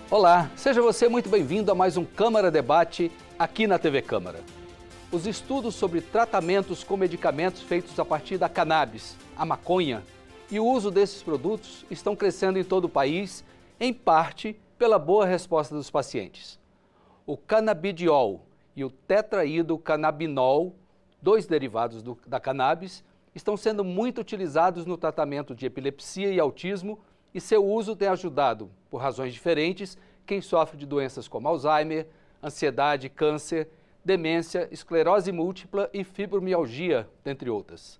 Olá, seja você muito bem-vindo a mais um Câmara Debate aqui na TV Câmara. Os estudos sobre tratamentos com medicamentos feitos a partir da cannabis, a maconha, e o uso desses produtos estão crescendo em todo o país, em parte pela boa resposta dos pacientes. O canabidiol e o tetraidrocannabinol, dois derivados da cannabis, estão sendo muito utilizados no tratamento de epilepsia e autismo, e seu uso tem ajudado, por razões diferentes, quem sofre de doenças como Alzheimer, ansiedade, câncer, demência, esclerose múltipla e fibromialgia, dentre outras.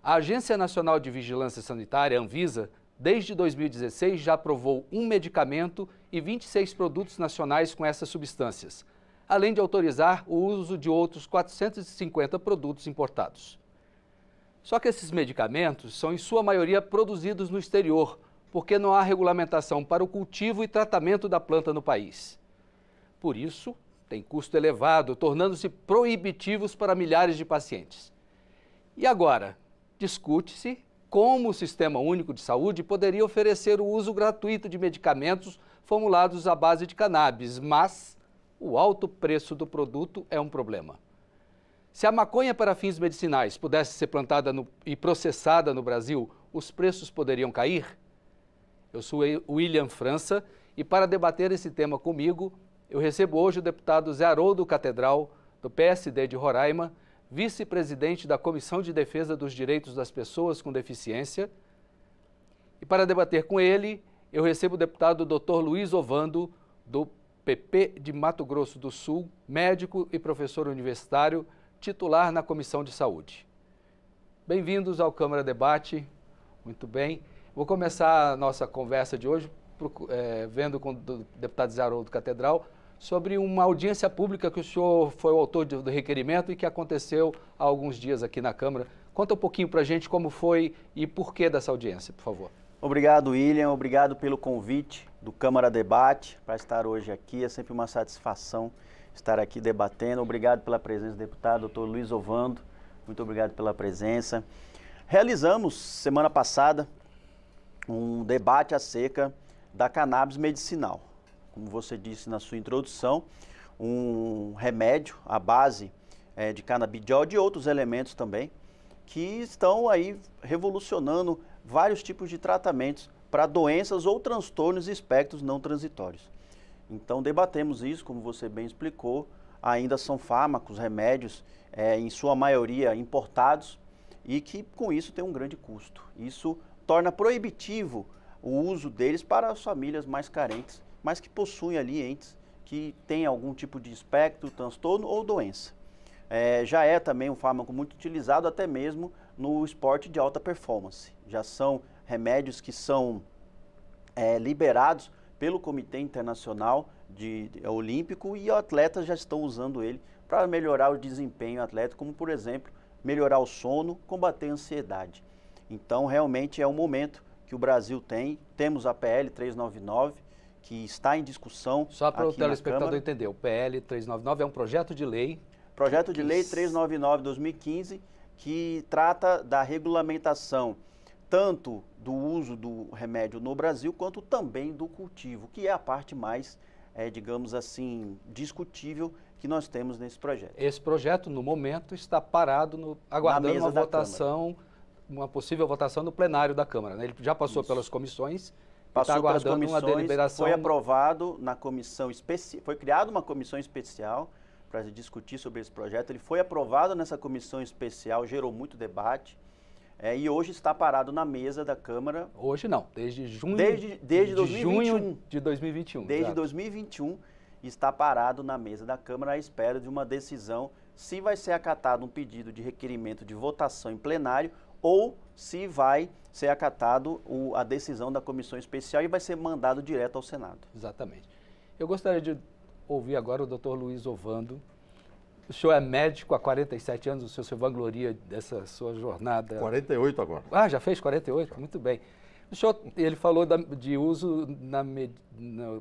A Agência Nacional de Vigilância Sanitária, Anvisa, desde 2016 já aprovou um medicamento e 26 produtos nacionais com essas substâncias, além de autorizar o uso de outros 450 produtos importados. Só que esses medicamentos são, em sua maioria, produzidos no exterior, porque não há regulamentação para o cultivo e tratamento da planta no país. Por isso, tem custo elevado, tornando-se proibitivos para milhares de pacientes. E agora, discute-se como o Sistema Único de Saúde poderia oferecer o uso gratuito de medicamentos formulados à base de cannabis, mas o alto preço do produto é um problema. Se a maconha para fins medicinais pudesse ser plantada e processada no Brasil, os preços poderiam cair? Eu sou William França e para debater esse tema comigo, eu recebo hoje o deputado Zé Haroldo Catedral, do PSD de Roraima, vice-presidente da Comissão de Defesa dos Direitos das Pessoas com Deficiência. E para debater com ele, eu recebo o deputado Dr. Luiz Ovando, do PP de Mato Grosso do Sul, médico e professor universitário, titular na Comissão de Saúde. Bem-vindos ao Câmara Debate. Muito bem. Vou começar a nossa conversa de hoje vendo com o deputado Zé Haroldo Catedral sobre uma audiência pública que o senhor foi o autor do requerimento e que aconteceu há alguns dias aqui na Câmara. Conta um pouquinho para a gente como foi e por que dessa audiência, por favor. Obrigado, William. Obrigado pelo convite do Câmara Debate para estar hoje aqui. É sempre uma satisfação estar aqui debatendo. Obrigado pela presença do deputado Dr. Luiz Ovando. Muito obrigado pela presença. Realizamos, semana passada, um debate acerca da cannabis medicinal. Como você disse na sua introdução, um remédio à base de canabidiol e de outros elementos também, que estão aí revolucionando vários tipos de tratamentos para doenças ou transtornos e espectros não transitórios. Então debatemos isso, como você bem explicou, ainda são fármacos, remédios, em sua maioria importados e que com isso tem um grande custo. Isso torna proibitivo o uso deles para as famílias mais carentes, mas que possuem ali entes que têm algum tipo de espectro, transtorno ou doença. Já é também um fármaco muito utilizado até mesmo no esporte de alta performance. Já são remédios que são liberados pelo Comitê Internacional Olímpico e atletas já estão usando ele para melhorar o desempenho atlético, como por exemplo, melhorar o sono, combater a ansiedade. Então realmente é um momento que o Brasil temos a PL 399, que está em discussão. Só para o telespectador entender, o PL 399 é um projeto de lei. Projeto de lei 399/2015, que trata da regulamentação tanto do uso do remédio no Brasil, quanto também do cultivo, que é a parte mais, digamos assim, discutível que nós temos nesse projeto. Esse projeto, no momento, está parado, aguardando uma votação, uma possível votação no plenário da Câmara, né? Ele já passou pelas comissões, passou está pelas aguardando uma deliberação. Foi aprovado na comissão especial, foi criada uma comissão especial para discutir sobre esse projeto. Ele foi aprovado nessa comissão especial, gerou muito debate. E hoje está parado na mesa da Câmara. Hoje não, desde junho, desde 2021. Junho de 2021. Desde exato. 2021 está parado na mesa da Câmara à espera de uma decisão se vai ser acatado um pedido de requerimento de votação em plenário ou se vai ser acatado a decisão da comissão especial e vai ser mandado direto ao Senado. Exatamente. Eu gostaria de ouvir agora o Dr. Luiz Ovando. O senhor é médico há 47 anos, o senhor se vangloria dessa sua jornada. 48 agora. Ah, já fez 48? Muito bem. O senhor, ele falou de uso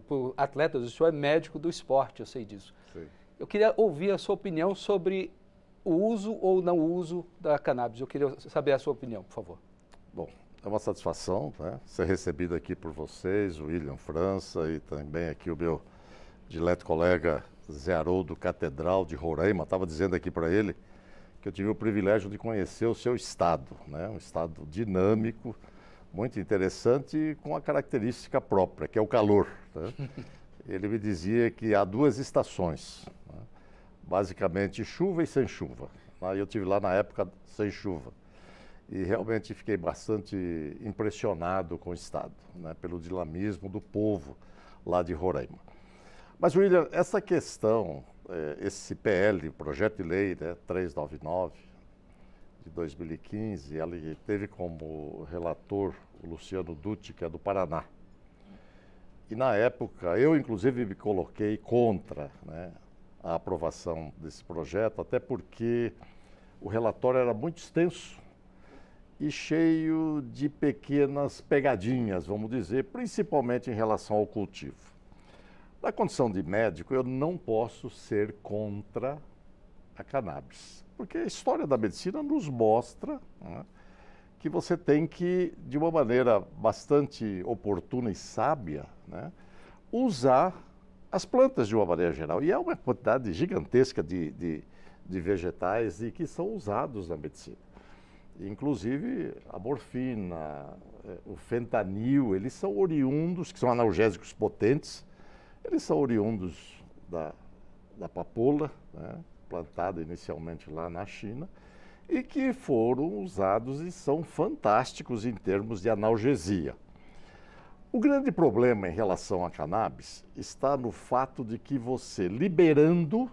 por atletas, o senhor é médico do esporte, eu sei disso. Sim. Eu queria ouvir a sua opinião sobre o uso ou não uso da cannabis. Eu queria saber a sua opinião, por favor. Bom, é uma satisfação, né, ser recebido aqui por vocês, o William França e também aqui o meu dileto colega Zé Haroldo Catedral de Roraima. Estava dizendo aqui para ele que eu tive o privilégio de conhecer o seu estado, né, um estado dinâmico, muito interessante e com uma característica própria, que é o calor. Né? Ele me dizia que há duas estações, né, basicamente chuva e sem chuva. Eu estive lá na época sem chuva. E realmente fiquei bastante impressionado com o estado, né, pelo dinamismo do povo lá de Roraima. Mas, William, essa questão, esse PL, Projeto de Lei, né, 399 de 2015, ele teve como relator o Luciano Dutti, que é do Paraná. E na época, eu inclusive me coloquei contra, né, a aprovação desse projeto, até porque o relatório era muito extenso e cheio de pequenas pegadinhas, vamos dizer, principalmente em relação ao cultivo. Na condição de médico, eu não posso ser contra a cannabis, porque a história da medicina nos mostra, né, que você tem que, de uma maneira bastante oportuna e sábia, né, usar as plantas de uma maneira geral. E há uma quantidade gigantesca de vegetais e que são usados na medicina. Inclusive a morfina, o fentanil, eles são oriundos, que são analgésicos potentes, eles são oriundos da papoula, né, plantada inicialmente lá na China, e que foram usados e são fantásticos em termos de analgesia. O grande problema em relação à cannabis está no fato de que você, liberando,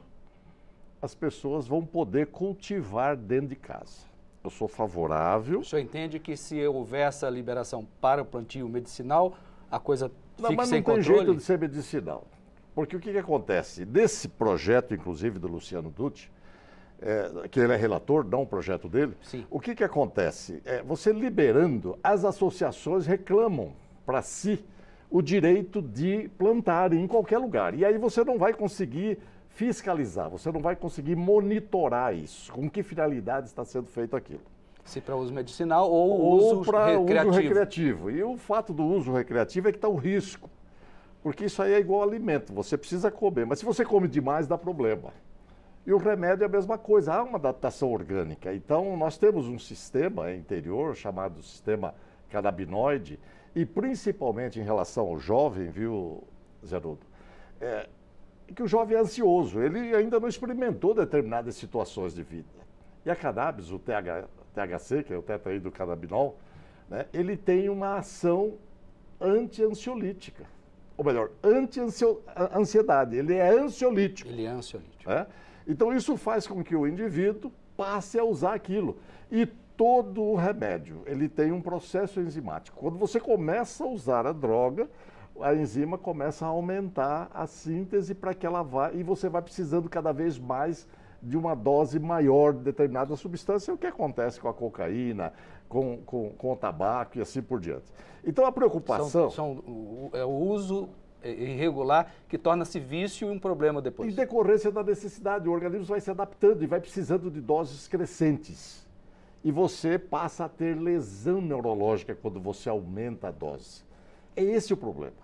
as pessoas vão poder cultivar dentro de casa. Eu sou favorável. O senhor entende que se houver essa liberação para o plantio medicinal, a coisa fica sem controle? Não, mas não tem jeito de ser medicinal. Porque o que acontece? Desse projeto, inclusive, do Luciano Dutti, que ele é relator, não o projeto dele, sim, o que acontece? Você liberando, as associações reclamam para si o direito de plantar em qualquer lugar. E aí você não vai conseguir fiscalizar, você não vai conseguir monitorar isso, com que finalidade está sendo feito aquilo. Se para uso medicinal ou uso recreativo. E o fato do uso recreativo é que está o risco, porque isso aí é igual alimento, você precisa comer, mas se você come demais dá problema. E o remédio é a mesma coisa, há uma adaptação orgânica. Então nós temos um sistema interior chamado sistema canabinoide, e principalmente em relação ao jovem, viu, Zé Haroldo, que o jovem é ansioso, ele ainda não experimentou determinadas situações de vida. E a cannabis, o THC, que é o tetraidrocannabinol, né, ele tem uma ação anti-ansiolítica. Ou melhor, anti-ansiedade, ele é ansiolítico. Ele é ansiolítico. Né? Então isso faz com que o indivíduo passe a usar aquilo. E todo o remédio, ele tem um processo enzimático. Quando você começa a usar a droga, a enzima começa a aumentar a síntese para que ela vá, e você vai precisando cada vez mais de uma dose maior de determinada substância, o que acontece com a cocaína, com o tabaco e assim por diante. Então a preocupação... É o uso irregular que torna-se vício e um problema depois. Em decorrência da necessidade, o organismo vai se adaptando e vai precisando de doses crescentes. E você passa a ter lesão neurológica quando você aumenta a dose. É esse o problema,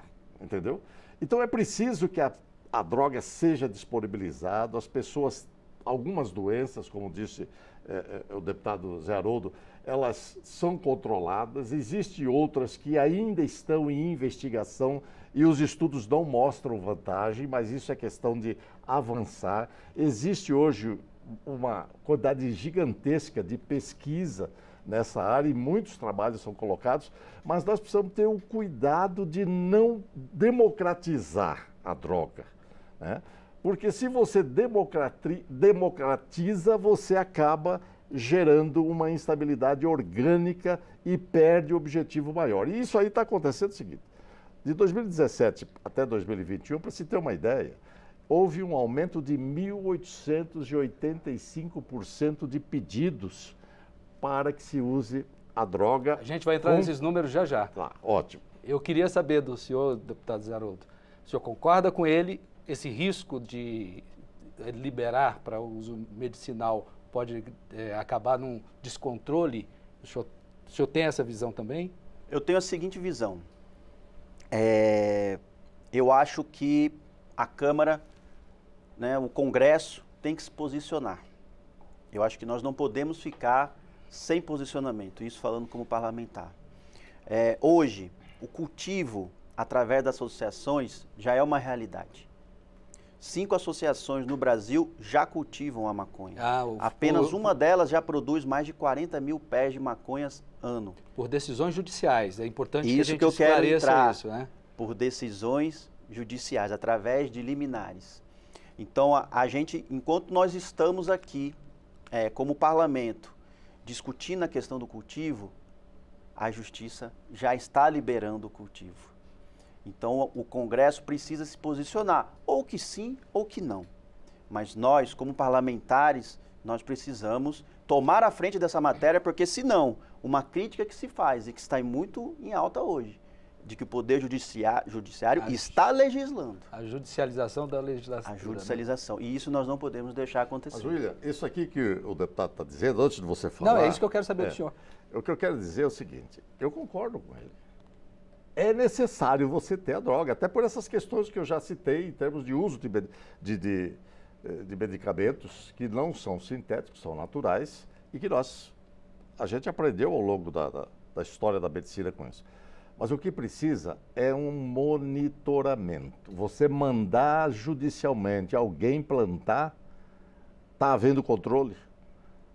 entendeu? Então é preciso que a droga seja disponibilizada, as pessoas, algumas doenças, como disse o deputado Zé Haroldo, elas são controladas, existem outras que ainda estão em investigação e os estudos não mostram vantagem, mas isso é questão de avançar. Existe hoje uma quantidade gigantesca de pesquisa nessa área e muitos trabalhos são colocados, mas nós precisamos ter o cuidado de não democratizar a droga, né? Porque se você democratiza, você acaba gerando uma instabilidade orgânica e perde o objetivo maior. E isso aí está acontecendo o seguinte, de 2017 até 2021, para se ter uma ideia, houve um aumento de 1.885% de pedidos para que se use a droga. A gente vai entrar nesses números já já. Tá, ótimo. Eu queria saber do senhor, deputado Zé Haroldo, o senhor concorda com ele, esse risco de liberar para uso medicinal pode acabar num descontrole? O senhor O senhor tem essa visão também? Eu tenho a seguinte visão. Eu acho que a Câmara, né, o Congresso tem que se posicionar. Eu acho que nós não podemos ficar sem posicionamento, isso falando como parlamentar. Hoje, o cultivo através das associações já é uma realidade. 5 associações no Brasil já cultivam a maconha. Apenas uma delas já produz mais de 40 mil pés de maconhas ano. Por decisões judiciais, é importante que a gente eu quero entrar isso, né? Por decisões judiciais, através de liminares. Então, a gente, enquanto nós estamos aqui, como parlamento, discutindo a questão do cultivo, a Justiça já está liberando o cultivo. Então, o Congresso precisa se posicionar, ou que sim, ou que não. Mas nós, como parlamentares, nós precisamos tomar a frente dessa matéria, porque senão, uma crítica que se faz e que está muito em alta hoje, de que o Poder Judiciário está legislando. A judicialização da legislação. A judicialização. Né? E isso nós não podemos deixar acontecer. Mas, William, isso aqui que o deputado está dizendo, antes de você falar... Não, é isso que eu quero saber do senhor. O que eu quero dizer é o seguinte, eu concordo com ele. É necessário você ter a droga, até por essas questões que eu já citei em termos de uso de medicamentos que não são sintéticos, são naturais e que a gente aprendeu ao longo da história da medicina com isso. Mas o que precisa é um monitoramento. Você mandar judicialmente alguém plantar, está havendo controle?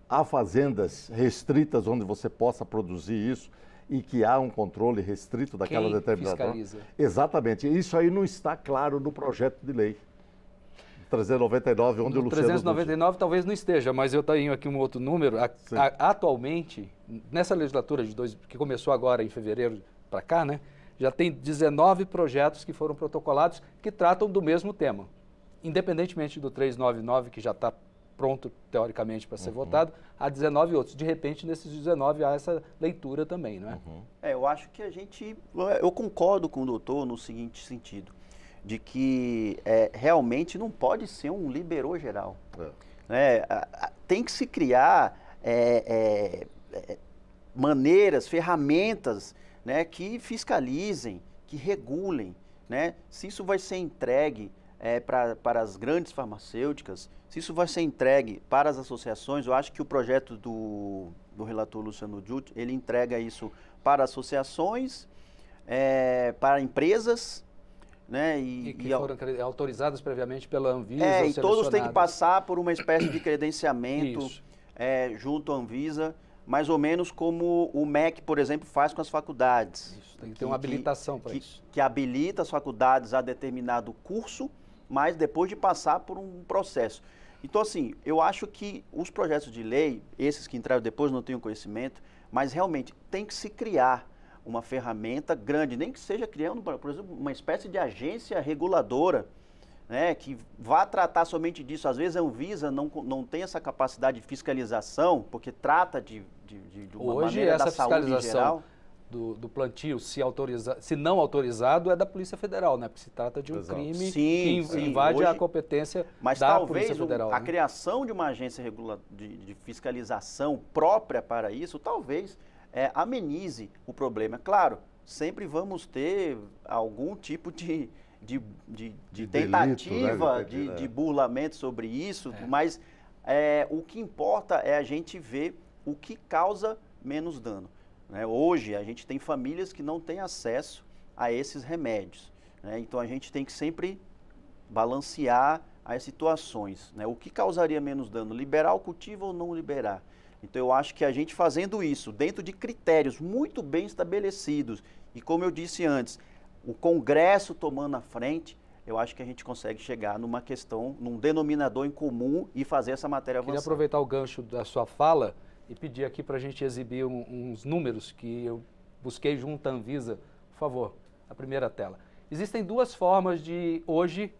Há fazendas restritas onde você possa produzir isso e que há um controle restrito daquela determinada... Fiscaliza? Exatamente. Isso aí não está claro no projeto de lei. 399, onde o Luciano... 399 talvez não esteja, mas eu tenho aqui um outro número. Atualmente, nessa legislatura que começou agora em fevereiro para cá, né, já tem 19 projetos que foram protocolados que tratam do mesmo tema. Independentemente do 399, que já está pronto, teoricamente, para ser votado, há 19 outros. De repente, nesses 19 há essa leitura também, não é? Eu acho que eu concordo com o doutor no seguinte sentido, de que realmente não pode ser um liberou geral. Tem que se criar maneiras, ferramentas, né, que fiscalizem, que regulem, né? Se isso vai ser entregue para as grandes farmacêuticas, se isso vai ser entregue para as associações, eu acho que o projeto do relator Luciano Giutti, ele entrega isso para associações, para empresas, né? E que foram autorizadas previamente pela Anvisa. E todos têm que passar por uma espécie de credenciamento junto à Anvisa, mais ou menos como o MEC, por exemplo, faz com as faculdades. Isso, tem que ter uma habilitação para isso. Que habilita as faculdades a determinado curso, mas depois de passar por um processo. Então, assim, eu acho que os projetos de lei, esses que entraram depois não tenho conhecimento, mas realmente tem que se criar uma ferramenta grande, nem que seja criando, por exemplo, uma espécie de agência reguladora, né, que vá tratar somente disso. Às vezes a Anvisa não tem essa capacidade de fiscalização, porque trata de uma maneira da saúde em geral. Do plantio, se não autorizado, é da Polícia Federal, né? Porque se trata de um crime que invade hoje a competência da Polícia Federal. Mas talvez a criação de uma agência de fiscalização própria para isso, talvez amenize o problema. Claro, sempre vamos ter algum tipo de tentativa, delito, de burlamento sobre isso, mas o que importa é a gente ver o que causa menos dano. Hoje, a gente tem famílias que não têm acesso a esses remédios, né? Então, a gente tem que sempre balancear as situações, né? O que causaria menos dano, liberar o cultivo ou não liberar? Então, eu acho que a gente fazendo isso dentro de critérios muito bem estabelecidos e, como eu disse antes, o Congresso tomando a frente, eu acho que a gente consegue chegar numa questão, num denominador em comum e fazer essa matéria avançar. Queria aproveitar o gancho da sua fala e pedir aqui para a gente exibir uns números que eu busquei junto à Anvisa. Por favor, a primeira tela. Existem duas formas de, hoje,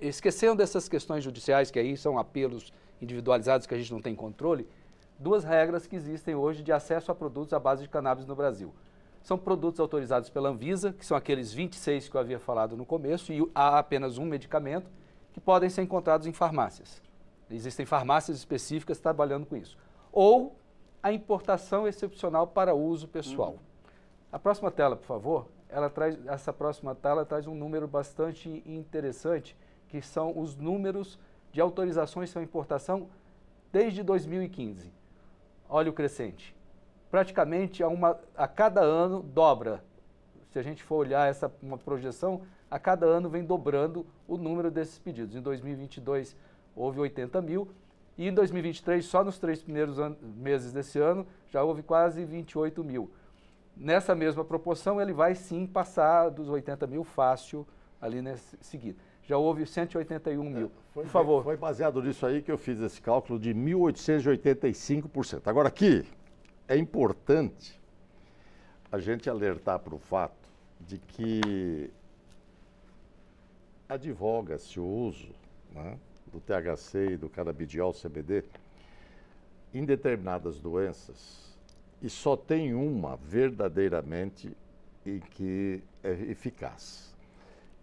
esquecendo dessas questões judiciais, que aí são apelos individualizados que a gente não tem controle, duas regras que existem hoje de acesso a produtos à base de cannabis no Brasil. São produtos autorizados pela Anvisa, que são aqueles 26 que eu havia falado no começo, e há apenas um medicamento, que podem ser encontrados em farmácias. Existem farmácias específicas trabalhando com isso. Ou a importação excepcional para uso pessoal. A próxima tela, por favor, essa próxima tela traz um número bastante interessante, que são os números de autorizações para importação desde 2015. Olha o crescente. Praticamente a cada ano dobra. Se a gente for olhar uma projeção, a cada ano vem dobrando o número desses pedidos. Em 2022 houve 80 mil e em 2023, só nos 3 primeiros meses desse ano, já houve quase 28 mil. Nessa mesma proporção, ele vai sim passar dos 80 mil fácil ali nesse seguido. Já houve 181 mil. Por favor. Foi baseado nisso aí que eu fiz esse cálculo de 1.885%. Agora aqui, é importante a gente alertar para o fato de que advoga-se o uso, né, do THC e do canabidiol CBD em determinadas doenças e só tem uma verdadeiramente em que é eficaz,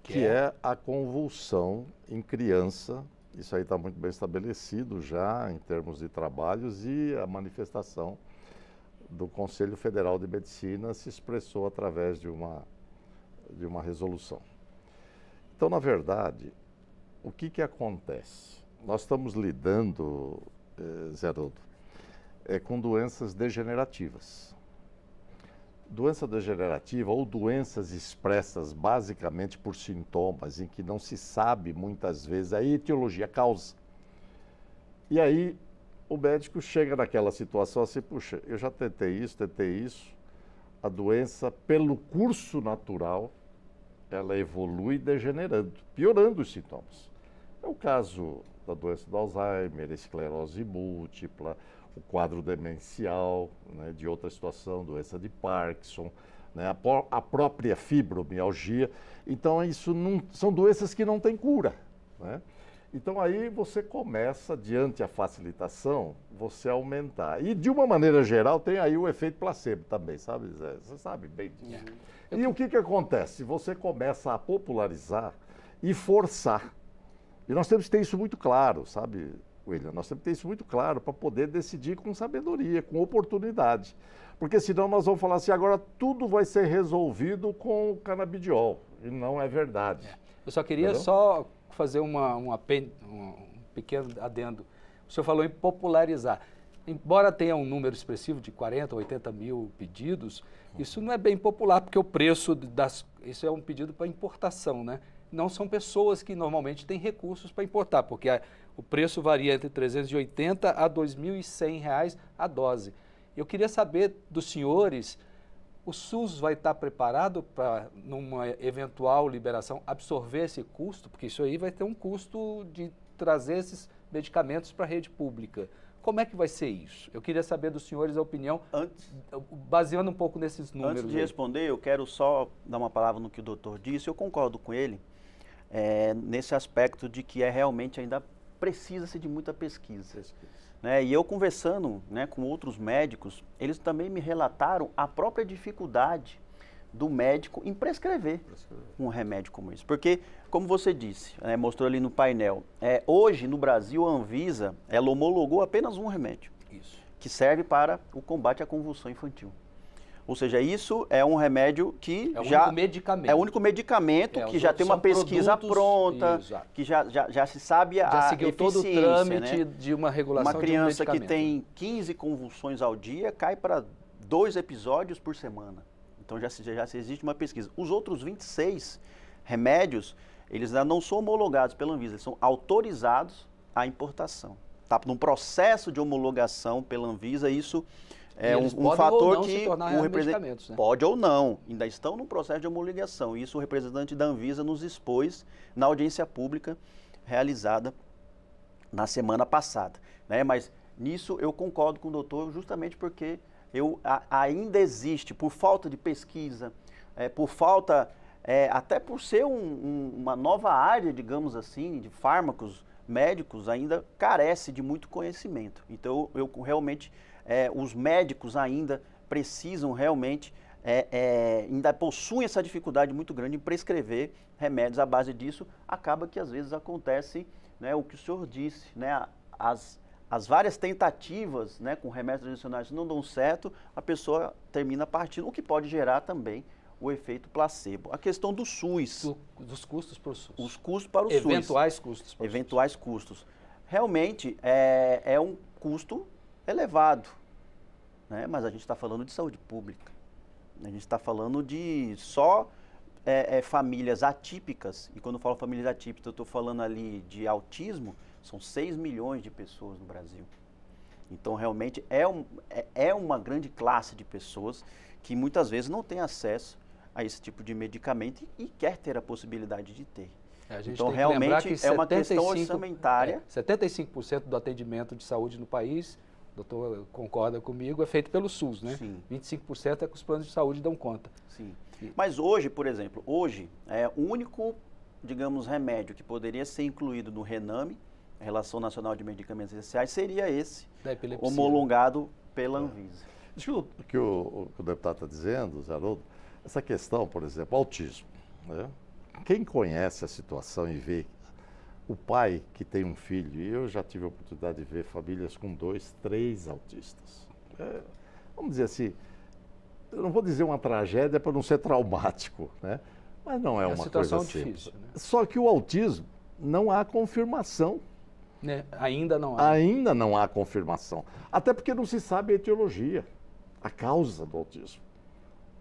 que é a convulsão em criança. Isso aí está muito bem estabelecido já em termos de trabalhos e a manifestação do Conselho Federal de Medicina se expressou através de uma resolução. Então, na verdade, o que acontece? Nós estamos lidando, Zé Haroldo, com doenças degenerativas. Doença degenerativa ou doenças expressas basicamente por sintomas em que não se sabe muitas vezes a etiologia, a causa. E aí o médico chega naquela situação assim, puxa, eu já tentei isso, a doença pelo curso natural, ela evolui degenerando, piorando os sintomas. É o caso da doença do Alzheimer, esclerose múltipla, o quadro demencial, né, de outra situação, doença de Parkinson, né, a própria fibromialgia. Então, isso são doenças que não têm cura, né? Então, aí você começa, diante a facilitação, você aumentar. E, de uma maneira geral, tem aí o efeito placebo também, sabe, Zé? Você sabe bem disso. E o que acontece? Você começa a popularizar e forçar. E nós temos que ter isso muito claro, sabe, William? Nós temos que ter isso muito claro para poder decidir com sabedoria, com oportunidade. Porque senão nós vamos falar assim, agora tudo vai ser resolvido com o canabidiol. E não é verdade. Eu só queria fazer um pequeno adendo. O senhor falou em popularizar. Embora tenha um número expressivo de 40, 80 mil pedidos, isso não é bem popular, porque o preço isso é um pedido para importação, né? Não são pessoas que normalmente têm recursos para importar, porque o preço varia entre R$ 380 a R$ 2.100 a dose. Eu queria saber dos senhores, o SUS vai estar preparado para, numa eventual liberação, absorver esse custo? Porque isso aí vai ter um custo de trazer esses medicamentos para a rede pública. Como é que vai ser isso? Eu queria saber dos senhores a opinião, baseando um pouco nesses números. Antes de responder, eu quero só dar uma palavra no que o doutor disse. Eu concordo com ele nesse aspecto de que realmente ainda precisa-se de muita pesquisa. Né? E eu conversando, né, com outros médicos, eles também me relataram a própria dificuldade do médico em prescrever um remédio como esse. Porque, como você disse, mostrou ali no painel, hoje no Brasil a Anvisa, ela homologou apenas um remédio, que serve para o combate à convulsão infantil. Ou seja, isso é um remédio que é o único medicamento que já tem uma pesquisa pronta, que já se sabe a eficiência. Já seguiu todo o trâmite, né, de uma regulação. Uma criança que tem 15 convulsões ao dia cai para 2 episódios por semana. Então já existe uma pesquisa. Os outros 26 remédios, eles ainda não são homologados pela Anvisa, eles são autorizados à importação. Está num processo de homologação pela Anvisa, isso é um fator que o representante, né, pode ou não, ainda estão no processo de homologação. Isso o representante da Anvisa nos expôs na audiência pública realizada na semana passada, né? Mas nisso eu concordo com o doutor, justamente porque ainda existe, por falta de pesquisa, por falta, até por ser uma nova área, digamos assim, de fármacos médicos, ainda carece de muito conhecimento. Então eu realmente... os médicos ainda precisam realmente, ainda possuem essa dificuldade muito grande em prescrever remédios. À base disso, acaba que às vezes acontece, né, o que o senhor disse, né, as várias tentativas, né, com remédios tradicionais não dão certo, a pessoa termina partindo, o que pode gerar também o efeito placebo. A questão do SUS. Dos custos para o SUS. Os custos para o Eventuais SUS. Custos para o Eventuais custos. Realmente é um custo elevado, né? Mas a gente está falando de saúde pública. A gente está falando de só famílias atípicas, e quando eu falo famílias atípicas, eu estou falando ali de autismo, são 6 milhões de pessoas no Brasil. Então, realmente, é uma grande classe de pessoas que muitas vezes não tem acesso a esse tipo de medicamento e quer ter a possibilidade de ter. Então, realmente, é uma questão orçamentária. 75% do atendimento de saúde no país, o doutor concorda comigo, é feito pelo SUS, né? Sim. 25% é que os planos de saúde dão conta. Sim. Mas hoje, por exemplo, o único, digamos, remédio que poderia ser incluído no RENAME, a Relação Nacional de Medicamentos Essenciais, seria esse, homologado pela Anvisa. Isso que o deputado está dizendo, Zé Haroldo, essa questão, por exemplo, autismo, né? Quem conhece a situação e vê o pai que tem um filho, e eu já tive a oportunidade de ver famílias com 2, 3 autistas. Vamos dizer assim, eu não vou dizer uma tragédia para não ser traumático, né? Mas não é uma coisa simples. Difícil, né? Só que o autismo não há confirmação. Né? Ainda não há. Ainda não há confirmação. Até porque não se sabe a etiologia, a causa do autismo.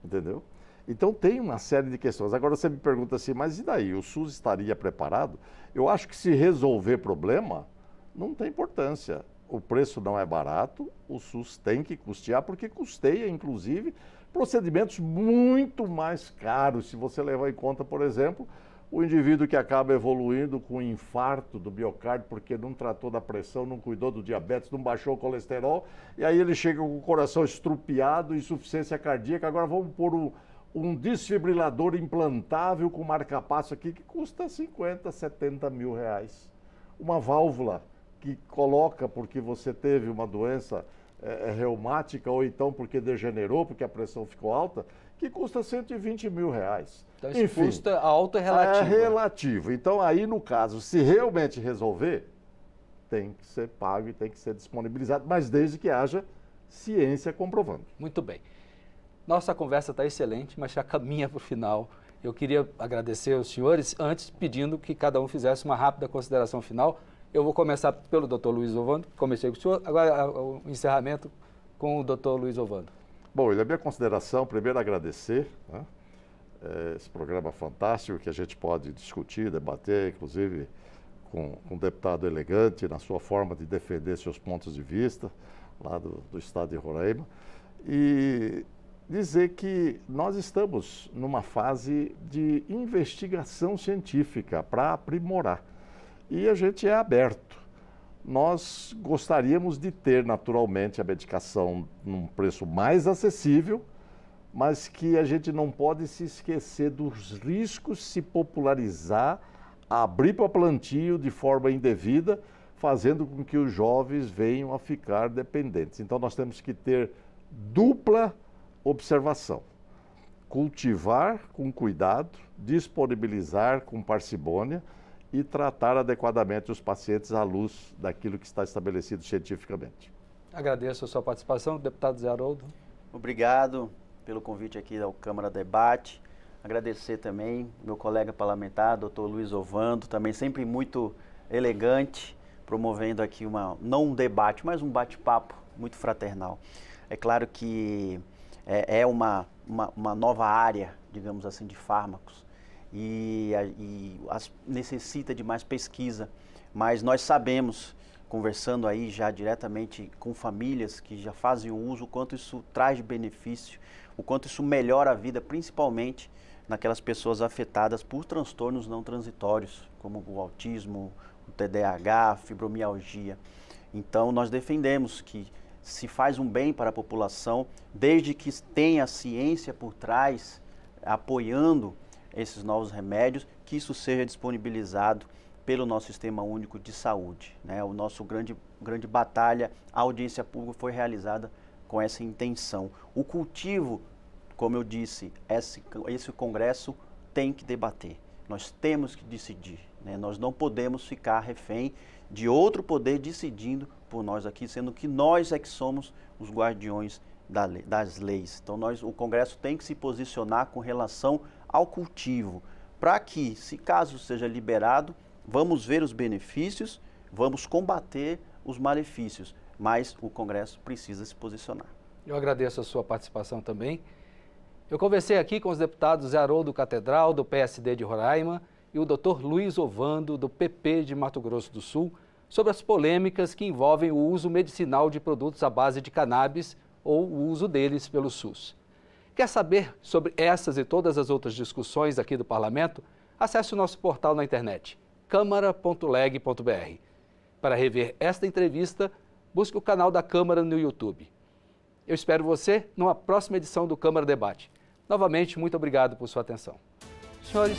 Entendeu? Então tem uma série de questões. Agora você me pergunta assim, mas e daí? O SUS estaria preparado? Eu acho que se resolver problema, não tem importância. O preço não é barato, o SUS tem que custear, porque custeia, inclusive, procedimentos muito mais caros. Se você levar em conta, por exemplo, o indivíduo que acaba evoluindo com infarto do miocárdio porque não tratou da pressão, não cuidou do diabetes, não baixou o colesterol, e aí ele chega com o coração estrupiado, insuficiência cardíaca, agora vamos pôr um desfibrilador implantável com marca-passo aqui que custa 50, 70 mil reais. Uma válvula que coloca porque você teve uma doença reumática ou então porque degenerou, porque a pressão ficou alta, que custa 120 mil reais. Então, esse custa alto é relativo. É relativo. Então, aí, no caso, se realmente resolver, tem que ser pago e tem que ser disponibilizado, mas desde que haja ciência comprovando. Muito bem. Nossa conversa está excelente, mas já caminha para o final. Eu queria agradecer aos senhores, antes pedindo que cada um fizesse uma rápida consideração final. Eu vou começar pelo Dr. Luiz Ovando, comecei com o senhor, agora o encerramento com o Dr. Luiz Ovando. Bom, a minha consideração, primeiro agradecer, né, esse programa fantástico que a gente pode discutir, debater, inclusive com um deputado elegante na sua forma de defender seus pontos de vista, lá do estado de Roraima, e dizer que nós estamos numa fase de investigação científica para aprimorar. E a gente é aberto. Nós gostaríamos de ter, naturalmente, a medicação num preço mais acessível, mas que a gente não pode se esquecer dos riscos se popularizar, abrir para plantio de forma indevida, fazendo com que os jovens venham a ficar dependentes. Então, nós temos que ter dupla observação. Cultivar com cuidado, disponibilizar com parcimônia e tratar adequadamente os pacientes à luz daquilo que está estabelecido cientificamente. Agradeço a sua participação, deputado Zé Haroldo. Obrigado pelo convite aqui ao Câmara Debate. Agradecer também meu colega parlamentar, doutor Luiz Ovando, também sempre muito elegante, promovendo aqui não um debate, mas um bate-papo muito fraternal. É claro que é uma nova área, digamos assim, de fármacos, e necessita de mais pesquisa, mas nós sabemos, conversando aí já diretamente com famílias que já fazem o uso, o quanto isso traz de benefício, o quanto isso melhora a vida, principalmente naquelas pessoas afetadas por transtornos não transitórios, como o autismo, o TDAH, fibromialgia. Então, nós defendemos que se faz um bem para a população, desde que tenha ciência por trás, apoiando esses novos remédios, que isso seja disponibilizado pelo nosso Sistema Único de Saúde, né? O nosso grande batalha, a audiência pública foi realizada com essa intenção. O cultivo, como eu disse, esse Congresso tem que debater. Nós temos que decidir. né? Nós não podemos ficar refém de outro poder decidindo por nós aqui, sendo que nós é que somos os guardiões das leis. Então o Congresso tem que se posicionar com relação ao cultivo, para que, se caso seja liberado, vamos ver os benefícios, vamos combater os malefícios, mas o Congresso precisa se posicionar. Eu agradeço a sua participação também. Eu conversei aqui com os deputados Zé Haroldo Catedral, do PSD de Roraima, e o Dr. Luiz Ovando, do PP de Mato Grosso do Sul, sobre as polêmicas que envolvem o uso medicinal de produtos à base de cannabis ou o uso deles pelo SUS. Quer saber sobre essas e todas as outras discussões aqui do Parlamento? Acesse o nosso portal na internet, câmara.leg.br. Para rever esta entrevista, busque o canal da Câmara no YouTube. Eu espero você numa próxima edição do Câmara Debate. Novamente, muito obrigado por sua atenção. Senhores,